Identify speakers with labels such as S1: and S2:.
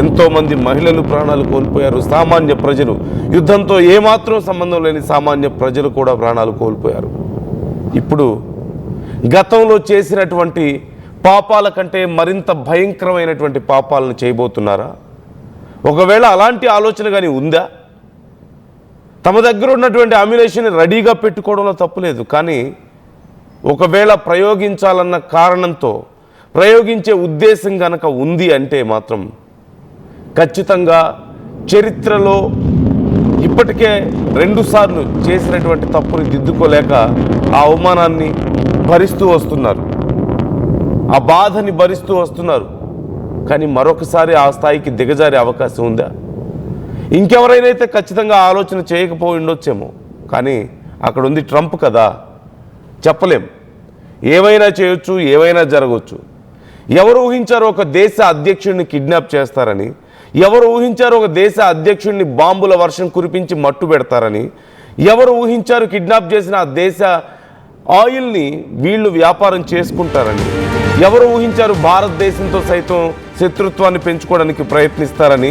S1: ఎంతోమంది మహిళలు ప్రాణాలు కోల్పోయారు. సామాన్య ప్రజలు, యుద్ధంతో ఏమాత్రం సంబంధం లేని సామాన్య ప్రజలు కూడా ప్రాణాలు కోల్పోయారు. ఇప్పుడు గతంలో చేసినటువంటి పాపాల కంటే మరింత భయంకరమైనటువంటి పాపాలను చేయబోతున్నారా? ఒకవేళ అలాంటి ఆలోచన కానీ ఉందా? తమ దగ్గర ఉన్నటువంటి అమ్యునేషన్ రెడీగా పెట్టుకోవడంలో తప్పులేదు, కానీ ఒకవేళ ప్రయోగించాలన్న కారణంతో ప్రయోగించే ఉద్దేశం కనుక ఉంది అంటే మాత్రం ఖచ్చితంగా చరిత్రలో ఇప్పటికే 2 సార్లు చేసినటువంటి తప్పుని దిద్దుకోలేక ఆ అవమానాన్ని భరిస్తూ వస్తున్నారు, ఆ బాధని భరిస్తూ వస్తున్నారు. కానీ మరొకసారి ఆ స్థాయికి దిగజారే అవకాశం ఉందా? ఇంకెవరైనా అయితే ఖచ్చితంగా ఆలోచన చేయకపోయి ఉండొచ్చేమో, కానీ అక్కడ ఉంది ట్రంప్ కదా, చెప్పలేం. ఏమైనా చేయొచ్చు, ఏమైనా జరగవచ్చు. ఎవరు ఊహించారో ఒక దేశ అధ్యక్షుడిని కిడ్నాప్ చేస్తారని, ఎవరు ఊహించారో ఒక దేశ అధ్యక్షుడిని బాంబుల వర్షం కురిపించి మట్టు పెడతారని, ఎవరు ఊహించారు కిడ్నాప్ చేసిన ఆ దేశ ఆయిల్ని వీళ్ళు వ్యాపారం చేసుకుంటారని, ఎవరు ఊహించారు భారతదేశంతో సైతం శత్రుత్వాన్ని పెంచుకోవడానికి ప్రయత్నిస్తారని.